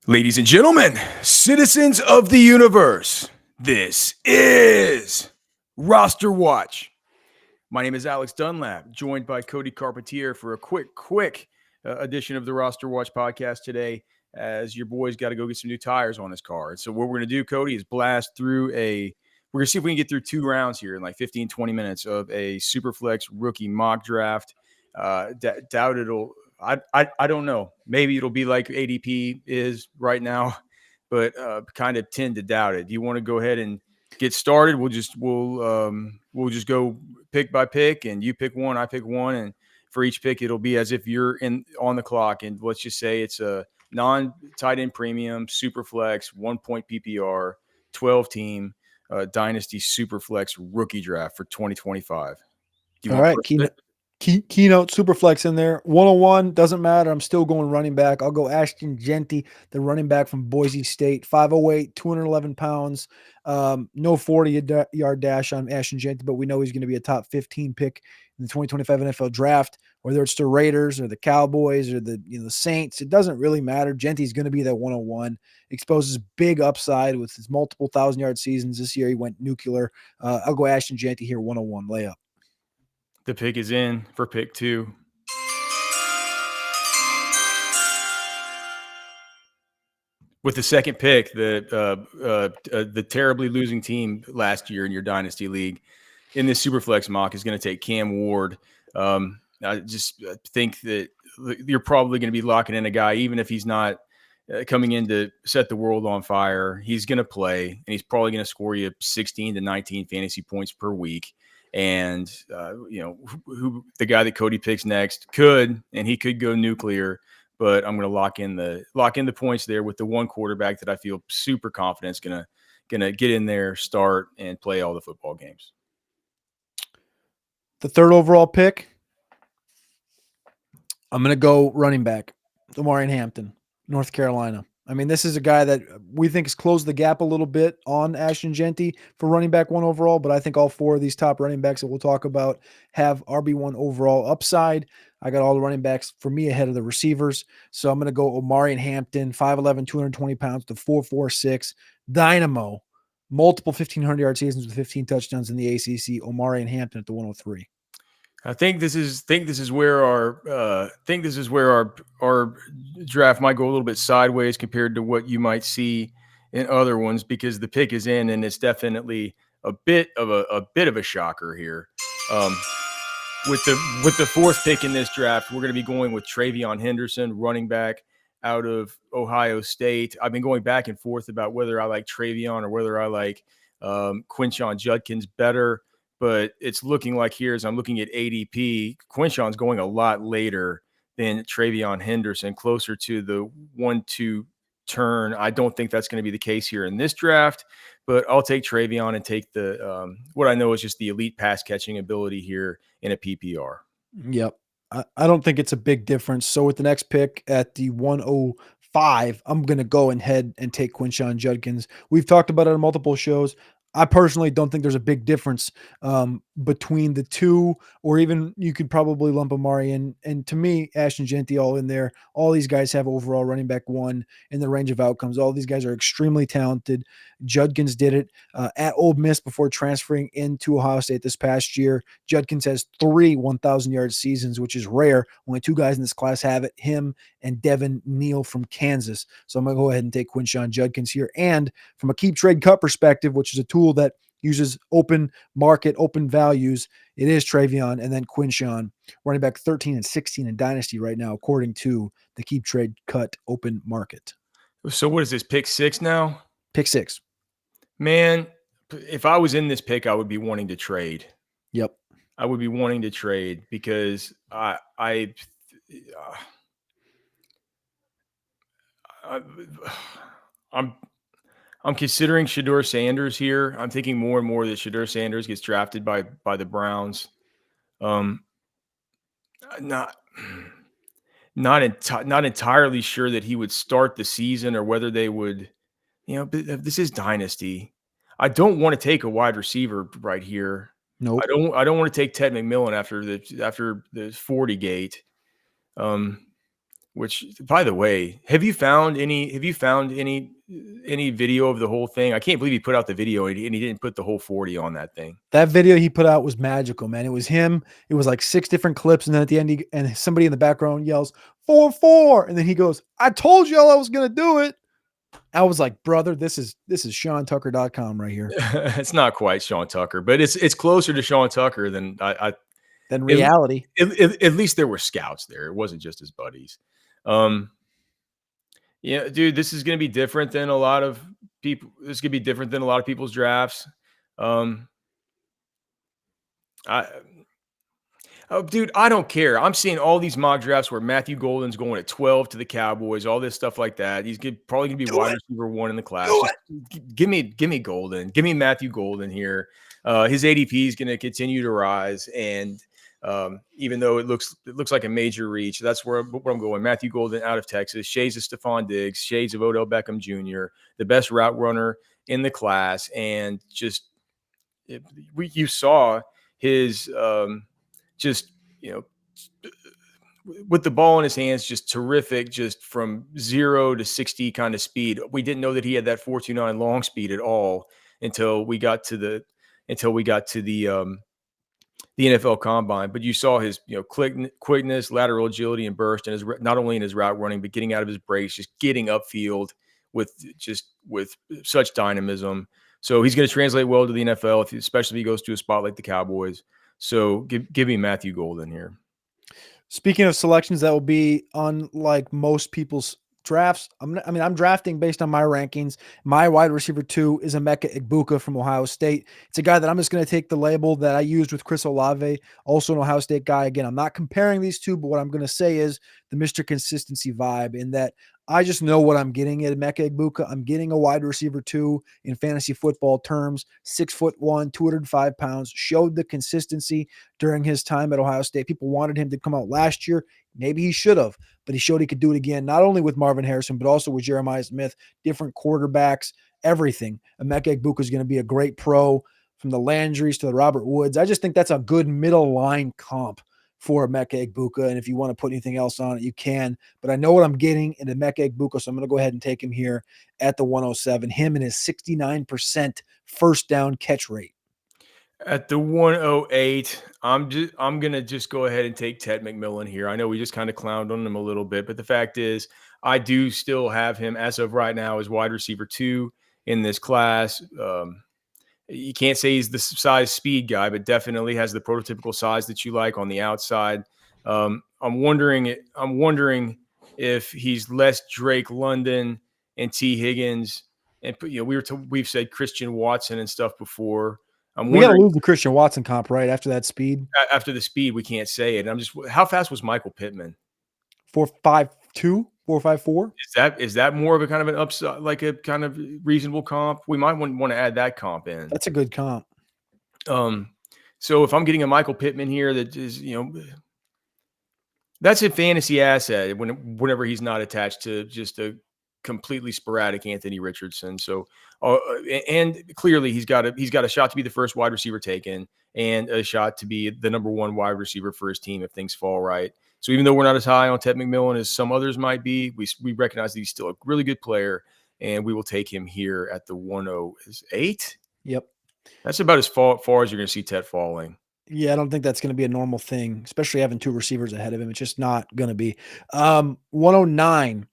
Ladies and gentlemen, citizens of the universe, this is Roster Watch. My name is Alex Dunlap, joined by Cody Carpentier for a quick edition of the Roster Watch podcast today, as your boy's got to go get some new tires on his car. And so what we're going to do, Cody, is blast through we're going to see if we can get through 2 rounds here in like 15, 20 minutes of a Superflex rookie mock draft. Doubt it'll I don't know. Maybe it'll be like ADP is right now, but kind of tend to doubt it. Do you want to go ahead and get started? We'll just go pick by pick, and you pick one, I pick one, and for each pick it'll be as if you're on the clock. And let's just say it's a non-tight end premium super flex 1 point PPR 12 team Dynasty super flex rookie draft for 2025. All right, keynote Superflex in there. 101 doesn't matter. I'm still going running back. I'll go Ashton Jeanty, the running back from Boise State, 5'08", 211 pounds. No 40-yard dash on Ashton Jeanty, but we know he's going to be a top 15 pick in the 2025 NFL draft. Whether it's the Raiders or the Cowboys or the Saints, it doesn't really matter. Jeanty's going to be that 101. Exposes big upside with his multiple 1,000-yard seasons. This year he went nuclear. I'll go Ashton Jeanty here, 101 layup. The pick is in for pick 2. With the second pick, the terribly losing team last year in your Dynasty League in this Superflex mock is going to take Cam Ward. I just think that you're probably going to be locking in a guy, even if he's not coming in to set the world on fire. He's going to play, and he's probably going to score you 16 to 19 fantasy points per week. And who the guy that Cody picks next could go nuclear, but I'm going to lock in the points there with the one quarterback that I feel super confident is going to get in there, start, and play all the football games. The third overall pick, I'm going to go running back, Omarion Hampton, North Carolina. I mean, this is a guy that we think has closed the gap a little bit on Ashton Jeanty for running back 1 overall, but I think all 4 of these top running backs that we'll talk about have RB1 overall upside. I got all the running backs for me ahead of the receivers. So I'm going to go Omarion Hampton, 5'11", 220 pounds to 4.46. Dynamo, multiple 1,500-yard seasons with 15 touchdowns in the ACC. Omarion Hampton at the 103. I think this is where our draft might go a little bit sideways compared to what you might see in other ones, because the pick is in, and it's definitely a bit of a shocker here. With the 4th pick in this draft, we're going to be going with Travion Henderson, running back out of Ohio State. I've been going back and forth about whether I like Travion or whether I like Quinshon Judkins better. But it's looking like here, as I'm looking at ADP, Quinshon's going a lot later than Travion Henderson, closer to the 1-2 turn. I don't think that's going to be the case here in this draft, but I'll take Travion and take the what I know is just the elite pass catching ability here in a PPR. Yep. I don't think it's a big difference. So with the next pick at the 105, I'm going to go ahead and take Quinshon Judkins. We've talked about it on multiple shows. I personally don't think there's a big difference between the two, or even you could probably lump Amari in. And to me, Ashton Jeanty all in there. All these guys have overall running back 1 in the range of outcomes. All these guys are extremely talented. Judkins did it at Ole Miss before transferring into Ohio State this past year. Judkins has 3 1,000-yard seasons, which is rare. Only 2 guys in this class have it, him and Devin Neal from Kansas. So I'm going to go ahead and take Quinshon Judkins here. And from a keep trade cut perspective, which is a tool that uses open market, open values, it is Travion and then Quinshon, running back 13 and 16 in Dynasty right now, according to the keep trade cut open market. So what is this, pick 6 now? Pick 6. Man, if I was in this pick, I would be wanting to trade. Yep. I would be wanting to trade because I'm considering Shedeur Sanders here. I'm thinking more and more that Shedeur Sanders gets drafted by the Browns. Not entirely sure that he would start the season or whether they would. But this is Dynasty. I don't want to take a wide receiver right here. Nope. I don't want to take Ted McMillan after the 40 gate. Which, by the way, have you found any video of the whole thing? I can't believe he put out the video and he didn't put the whole 40 on that thing. That video he put out was magical, man. It was him. It was like 6 different clips, and then at the end, and somebody in the background yells 4-4, and then he goes, "I told y'all I was gonna do it." I was like, brother, this is SeanTucker.com right here. It's not quite Sean Tucker, but it's closer to Sean Tucker than Than reality. At least there were scouts there. It wasn't just his buddies. Yeah, dude, this is going to be different than a lot of people. This is going to be different than a lot of people's drafts. Dude, I don't care. I'm seeing all these mock drafts where Matthew Golden's going at 12 to the Cowboys, all this stuff like that. He's probably going to be wide receiver 1 in the class. Give me Golden. Give me Matthew Golden here. His ADP is going to continue to rise, and even though it looks like a major reach, that's where I'm going. Matthew Golden out of Texas, shades of Stephon Diggs, shades of Odell Beckham Jr., the best route runner in the class, and just you saw his just, with the ball in his hands, just terrific, just from 0 to 60 kind of speed. We didn't know that he had that 4.29 long speed at all until we got to the NFL Combine. But you saw his quickness, lateral agility, and burst, and not only in his route running, but getting out of his breaks, just getting upfield with such dynamism. So he's going to translate well to the NFL, especially if he goes to a spot like the Cowboys. So give me Matthew Golden here. Speaking of selections that will be unlike most people's drafts, I'm drafting based on my rankings. My wide receiver 2 is Emeka Egbuka from Ohio State. It's a guy that I'm just going to take the label that I used with Chris Olave, also an Ohio State guy. Again, I'm not comparing these two, but what I'm going to say is the Mr. Consistency vibe, in that I just know what I'm getting at Emeka Egbuka. I'm getting a wide receiver 2 in fantasy football terms, 6'1", 205 pounds, showed the consistency during his time at Ohio State. People wanted him to come out last year. Maybe he should have, but he showed he could do it again, not only with Marvin Harrison, but also with Jeremiah Smith, different quarterbacks, everything. Emeka Egbuka is going to be a great pro, from the Landrys to the Robert Woods. I just think that's a good middle line comp for Emeka Egbuka, and if you want to put anything else on it, you can. But I know what I'm getting in Emeka Egbuka, so I'm going to go ahead and take him here at the 107. Him and his 69% first down catch rate. At the 108, I'm going to just go ahead and take Ted McMillan here. I know we just kind of clowned on him a little bit, but the fact is I do still have him as of right now as wide receiver 2 in this class. You can't say he's the size speed guy, but definitely has the prototypical size that you like on the outside. I'm wondering if he's less Drake London and T Higgins, and we've said Christian Watson and stuff before. We got to lose the Christian Watson comp right after that speed. After the speed, we can't say it. How fast was Michael Pittman? 4.52, 4.54. Is that more of a kind of an upside, like a kind of reasonable comp? We might want to add that comp in. That's a good comp. So if I'm getting a Michael Pittman here, that is, that's a fantasy asset whenever he's not attached to just a completely sporadic Anthony Richardson. So, and clearly he's got a shot to be the first wide receiver taken, and a shot to be the number 1 wide receiver for his team if things fall right. So even though we're not as high on Ted McMillan as some others might be, we recognize that he's still a really good player, and we will take him here at the 108. Yep. That's about as far as you're going to see Ted falling. Yeah, I don't think that's going to be a normal thing, especially having 2 receivers ahead of him. It's just not going to be. 109.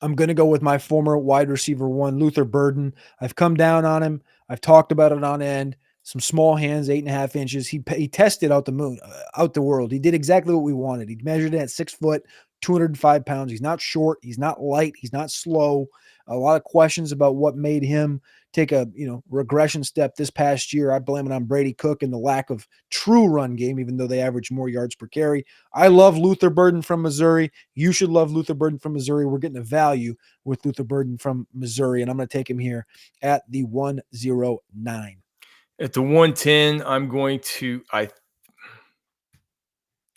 I'm going to go with my former wide receiver 1, Luther Burden. I've come down on him. I've talked about it on end. Some small hands, 8.5 inches. He tested out the world. He did exactly what we wanted. He measured it at 6 foot, 205 pounds. He's not short. He's not light. He's not slow. A lot of questions about what made him take a regression step this past year. I blame it on Brady Cook and the lack of true run game, even though they average more yards per carry. I love Luther Burden from Missouri. You should love Luther Burden from Missouri. We're getting a value with Luther Burden from Missouri, and I'm going to take him here at the 109. At the 110, I'm going to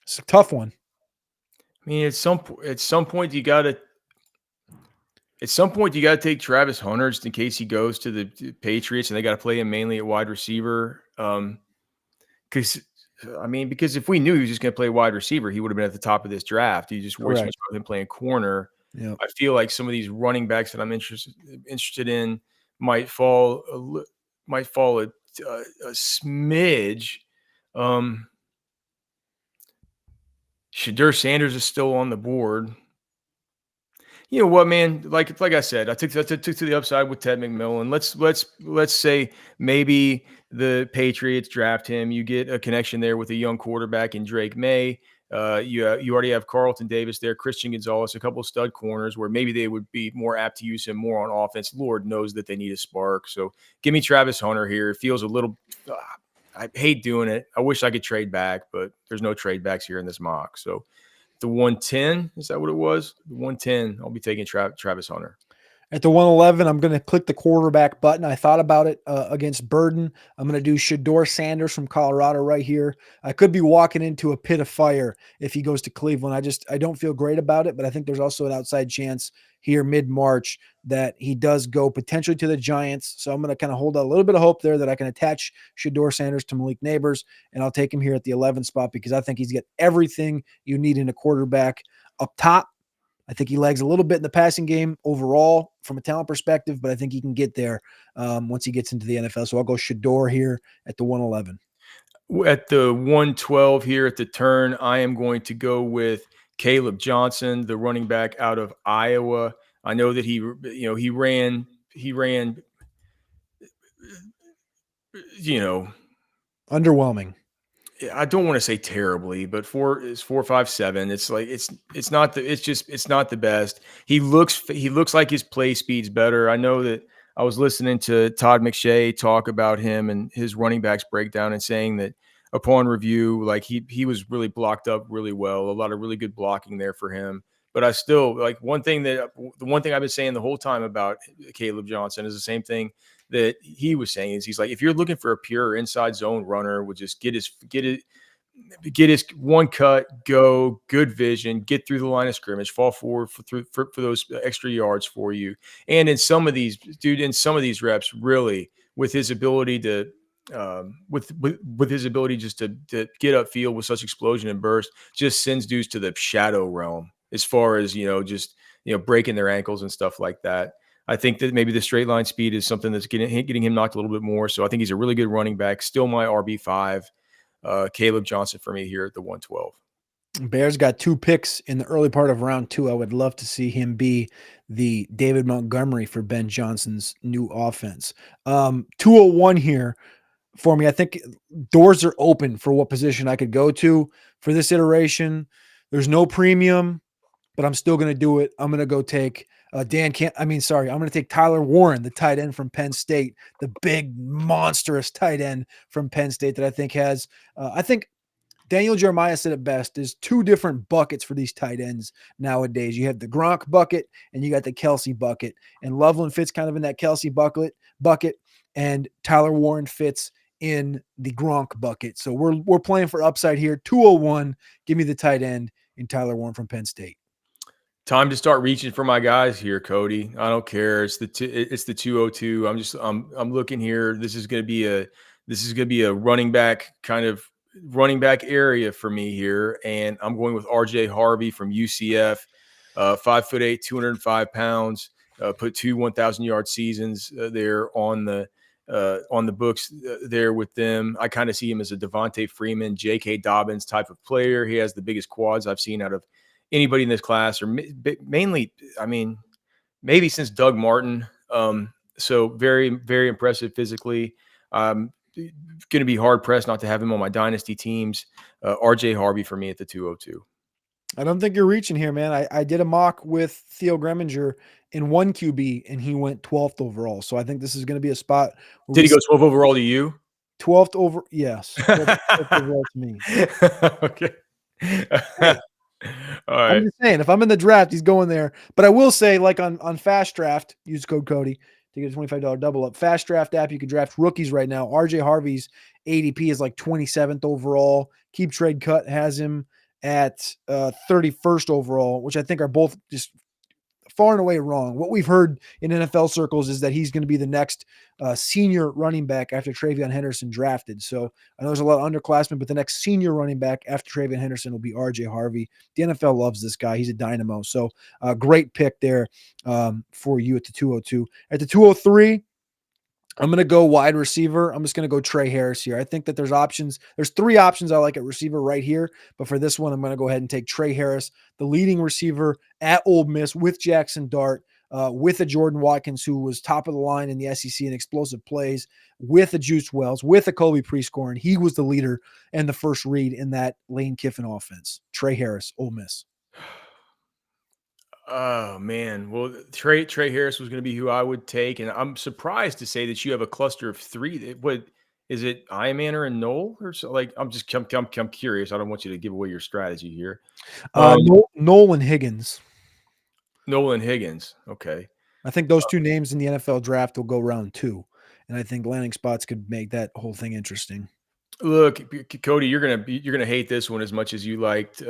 it's a tough one. I mean, at some point you got to take Travis Hunter just in case he goes to the Patriots and they got to play him mainly at wide receiver. Because if we knew he was just going to play wide receiver, he would have been at the top of this draft. He just works much with him playing corner. Yeah. I feel like some of these running backs that I'm interested in might fall a smidge. Shadur Sanders is still on the board. You know what, man? Like I said, I took to the upside with Ted McMillan. Let's say maybe the Patriots draft him. You get a connection there with a young quarterback in Drake May. You already have Carlton Davis there, Christian Gonzalez, a couple of stud corners where maybe they would be more apt to use him more on offense. Lord knows that they need a spark. So give me Travis Hunter here. It feels a little. I hate doing it. I wish I could trade back, but there's no trade backs here in this mock. So the 110, is that what it was? The 110, I'll be taking Travis Hunter. At the 111, I'm going to click the quarterback button. I thought about it against Burden. I'm going to do Shador Sanders from Colorado right here. I could be walking into a pit of fire if he goes to Cleveland. I don't feel great about it, but I think there's also an outside chance here mid-March that he does go potentially to the Giants. So I'm going to kind of hold out a little bit of hope there that I can attach Shador Sanders to Malik Neighbors, and I'll take him here at the 11 spot because I think he's got everything you need in a quarterback up top. I think he lags a little bit in the passing game overall from a talent perspective, but I think he can get there once he gets into the NFL. So I'll go Shador here at the 111. At the 112 here at the turn, I am going to go with Caleb Johnson, the running back out of Iowa. I know that he ran, underwhelming. I don't want to say terribly, but 4.57. It's like it's not the best. He looks like his play speed's better. I know that I was listening to Todd McShay talk about him and his running backs breakdown and saying that upon review, like he was really blocked up really well. A lot of really good blocking there for him. But I still like the one thing I've been saying the whole time about Caleb Johnson is the same thing that he was saying is he's like, if you're looking for a pure inside zone runner, would just get his one cut, go, good vision, get through the line of scrimmage, fall forward for those extra yards for you. And in some of these reps, really with his ability to with his ability just to get upfield with such explosion and burst, just sends dudes to the shadow realm as far as breaking their ankles and stuff like that. I think that maybe the straight line speed is something that's getting him knocked a little bit more. So I think he's a really good running back. Still my RB5. Caleb Johnson for me here at the 112. Bears got 2 picks in the early part of round 2. I would love to see him be the David Montgomery for Ben Johnson's new offense. 201 here for me. I think doors are open for what position I could go to for this iteration. There's no premium, but I'm still going to do it. I'm going to go take I'm going to take Tyler Warren, the tight end from Penn State, the big monstrous tight end from Penn State that I think has, I think Daniel Jeremiah said it best. There's 2 different buckets for these tight ends nowadays. You have the Gronk bucket and you got the Kelsey bucket, and Loveland fits kind of in that Kelsey bucket, and Tyler Warren fits in the Gronk bucket. So we're playing for upside here. 201. Give me the tight end in Tyler Warren from Penn State. Time to start reaching for my guys here, Cody. I don't care. It's the 202. I'm looking here. This is going to be a running back area for me here, and I'm going with RJ Harvey from UCF, 5'8", 205 pounds. Put 2 1,000-yard seasons there on the books there with them. I kind of see him as a Devontae Freeman, J.K. Dobbins type of player. He has the biggest quads I've seen out of anybody in this class, or mainly, maybe since Doug Martin. So very, very impressive physically. Going to be hard pressed not to have him on my dynasty teams. RJ Harvey for me at the 202. I don't think you're reaching here, man. I did a mock with Theo Greminger in 1 QB, and he went 12th overall. So I think this is going to be a spot. Did he go 12 overall to you? 12th over, yes. 12th overall to me. Okay. Hey, all right. I'm just saying, if I'm in the draft, he's going there. But I will say, like on Fast Draft, use code Cody to get a $25 double up. Fast Draft app, you can draft rookies right now. RJ Harvey's ADP is like 27th overall. Keep Trade Cut has him at 31st overall, which I think are both just far and away wrong. What we've heard in NFL circles is that he's going to be the next senior running back after Travion Henderson drafted. So I know there's a lot of underclassmen, but the next senior running back after Travion Henderson will be RJ Harvey. The NFL loves this guy. He's a dynamo. So great pick there for you at the 202. At the 203, I'm going to go wide receiver. I'm just going to go Trey Harris here. I think that there's options. There's three options I like at receiver right here. But for this one, I'm going to go ahead and take Trey Harris, the leading receiver at Ole Miss with Jackson Dart, with a Jordan Watkins, who was top of the line in the SEC in explosive plays, with a Juice Wells, with a Kobe Prescorn. He was the leader and the first read in that Lane Kiffin offense. Trey Harris, Ole Miss. Oh man, well Trey Harris was going to be who I would take, and I'm surprised to say that you have a cluster of three. What is it? Imanner and Knoll, or so? Like I'm curious. I don't want you to give away your strategy here. Nolan Higgins. Nolan Higgins. Okay. I think those two names in the NFL draft will go round 2. And I think landing spots could make that whole thing interesting. Look, Cody, you're gonna hate this one as much as you liked,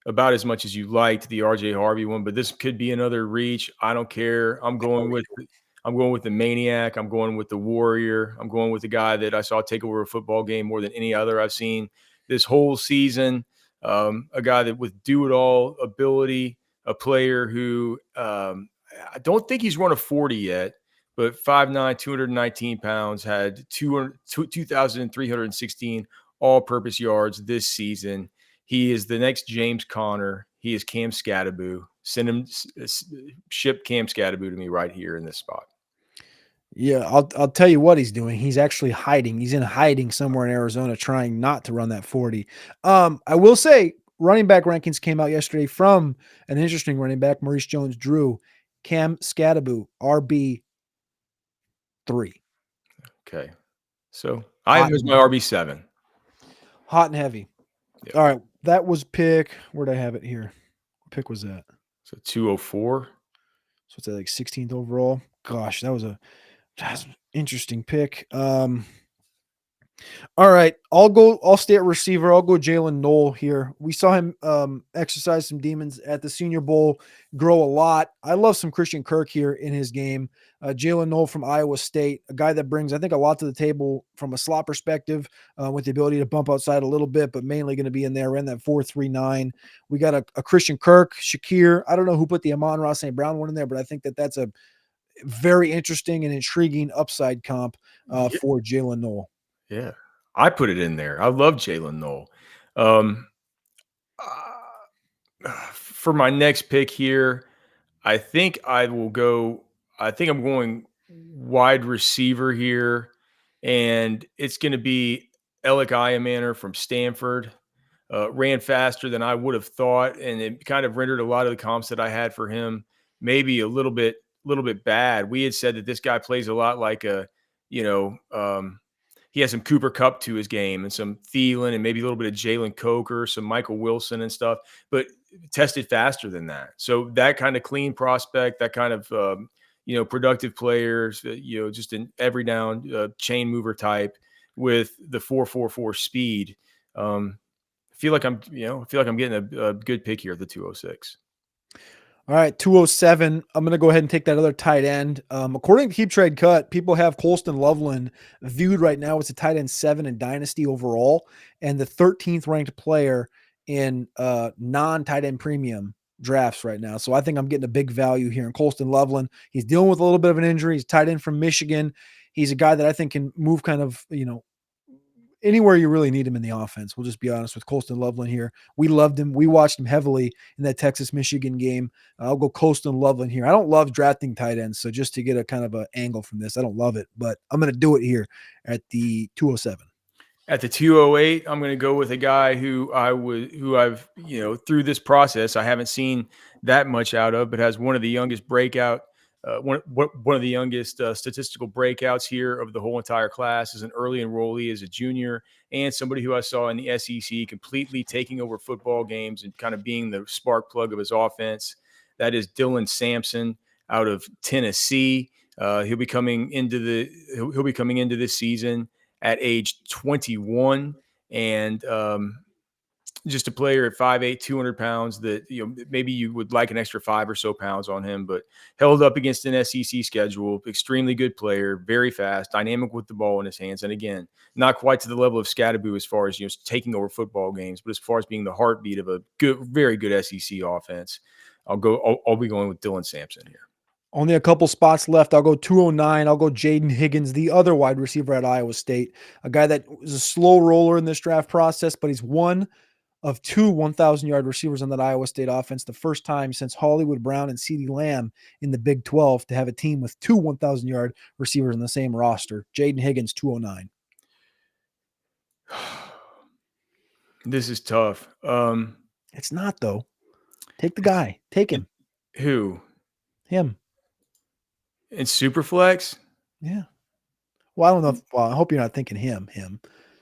about as much as you liked the RJ Harvey one, but this could be another reach. I don't care. I'm going with the maniac. I'm going with the warrior. I'm going with the guy that I saw take over a football game more than any other I've seen this whole season. A guy that with do-it-all ability, a player who I don't think he's run a 40 yet, but 5'9", 219 pounds, had 2,316 all-purpose yards this season. He is the next James Conner. He is Cam Scatterboo. Ship Cam Scatterboo to me right here in this spot. Yeah, I'll tell you what he's doing. He's actually hiding. He's in hiding somewhere in Arizona, trying not to run that 40. I will say running back rankings came out yesterday from an interesting running back, Maurice Jones-Drew. Cam Scatterboo, RB3. Okay. So I have him as my RB7. Hot and heavy. Yep. All right. That was pick. Where'd I have it here? What pick was that? So 204. So it's at like 16th overall. Gosh, that's an interesting pick. All right, I'll stay at receiver. I'll go Jalen Knoll here. We saw him exercise some demons at the Senior Bowl, grow a lot. I love some Christian Kirk here in his game. Jalen Knoll from Iowa State, a guy that brings, I think, a lot to the table from a slot perspective, with the ability to bump outside a little bit, but mainly going to be in there in that 4.39. We got a Christian Kirk, Shakir. I don't know who put the Amon-Ra St. Brown one in there, but I think that's a very interesting and intriguing upside comp for Jalen Knoll. Yeah, I put it in there. I love Jalen Knoll. For my next pick here, I think I'm going wide receiver here, and it's going to be Alec Imanner from Stanford. Ran faster than I would have thought, and it kind of rendered a lot of the comps that I had for him maybe a little bit bad. We had said that this guy plays a lot like he has some Cooper Kupp to his game and some Thielen and maybe a little bit of Jalen Coker, some Michael Wilson and stuff, but tested faster than that. So that kind of clean prospect, that kind of, productive players, just an every down chain mover type with the 4.44 speed. I feel like I'm getting a good pick here at the 206. All right, 207. I'm going to go ahead and take that other tight end. According to Keep Trade Cut, people have Colston Loveland viewed right now as a tight end 7 in Dynasty overall, and the 13th ranked player in non-tight end premium drafts right now. So I think I'm getting a big value here in Colston Loveland. He's dealing with a little bit of an injury. He's tight end from Michigan. He's a guy that I think can move kind of, anywhere you really need him in the offense. We'll just be honest with Colston Loveland here. We loved him. We watched him heavily in that Texas-Michigan game. I'll go Colston Loveland here. I don't love drafting tight ends, so just to get a kind of an angle from this, I don't love it, but I'm going to do it here at the 207. At the 208, I'm going to go with a guy who I've through this process I haven't seen that much out of, but has one of the youngest one of the youngest statistical breakouts here of the whole entire class. As an early enrollee, as a junior, and somebody who I saw in the SEC completely taking over football games and kind of being the spark plug of his offense. That is Dylan Sampson out of Tennessee. He'll be coming into this season at age 21, and just a player at 5'8", 200 pounds that, maybe you would like an extra 5 or so pounds on him, but held up against an SEC schedule, extremely good player, very fast, dynamic with the ball in his hands. And again, not quite to the level of Scatterbo as far as, taking over football games, but as far as being the heartbeat of a very good SEC offense, I'll be going with Dylan Sampson here. Only a couple spots left. I'll go 209. I'll go Jaden Higgins, the other wide receiver at Iowa State, a guy that was a slow roller in this draft process, but he's one of 2 1,000-yard receivers on that Iowa State offense. The first time since Hollywood Brown and CeeDee Lamb in the Big 12 to have a team with 2 1,000-yard receivers on the same roster. Jaden Higgins, 209. This is tough. It's not, though. Take the guy. Take him. Who? Him. In Superflex? Yeah. Well, I don't know. I hope you're not thinking him.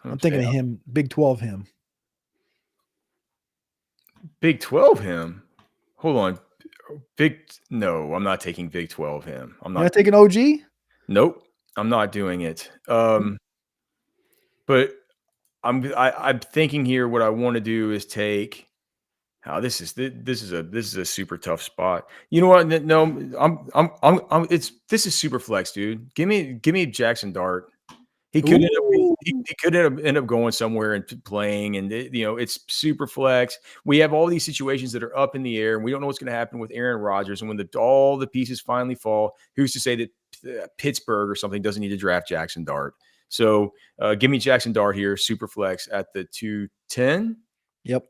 I'm thinking of him. Big 12 him. Big 12 him? Hold on. No, I'm not taking Big 12 him. I'm not taking OG? Nope. I'm not doing it. But I'm thinking here what I want to do is take. This is a super tough spot. You know what? No, this is super flex, dude. Give me Jackson Dart. He could end up going somewhere and playing, and it's super flex. We have all these situations that are up in the air, and we don't know what's going to happen with Aaron Rodgers. And when all the pieces finally fall, who's to say that Pittsburgh or something doesn't need to draft Jackson Dart? So give me Jackson Dart here, super flex at the 210. Yep.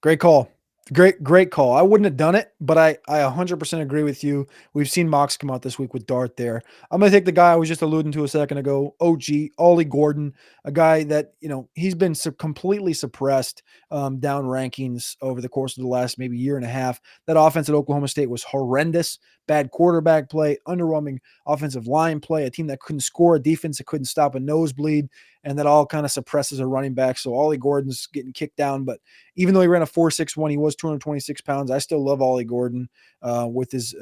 Great call. Great call. I wouldn't have done it, but I 100% agree with you. We've seen mocks come out this week with Dart there. I'm going to take the guy I was just alluding to a second ago, OG, Ollie Gordon, a guy that, he's been completely suppressed down rankings over the course of the last maybe year and a half. That offense at Oklahoma State was horrendous. Bad quarterback play, underwhelming offensive line play, a team that couldn't score, a defense that couldn't stop a nosebleed, and that all kind of suppresses a running back. So Ollie Gordon's getting kicked down, but even though he ran a 4.61, he was 226 pounds. I still love Ollie Gordon with his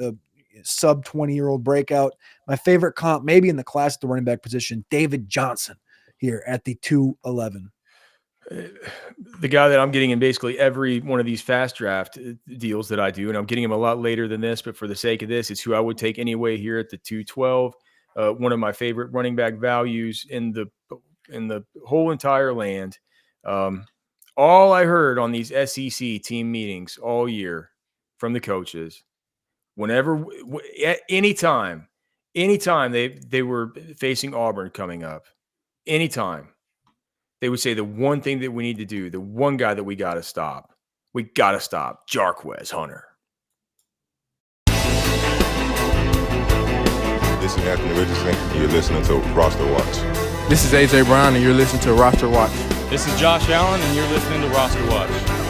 sub 20-year-old breakout. My favorite comp, maybe in the class at the running back position, David Johnson here at the 211. The guy that I'm getting in basically every one of these fast draft deals that I do, and I'm getting him a lot later than this, but for the sake of this, it's who I would take anyway here at the 212. One of my favorite running back values in the whole entire land. All I heard on these SEC team meetings all year from the coaches, anytime they were facing Auburn coming up, anytime, they would say the one thing that we need to do, the one guy that we got to stop, Jarquez Hunter. This is Anthony Richardson. You're listening to RosterWatch. This is AJ Brown, and you're listening to RosterWatch. This is Josh Allen, and you're listening to RosterWatch.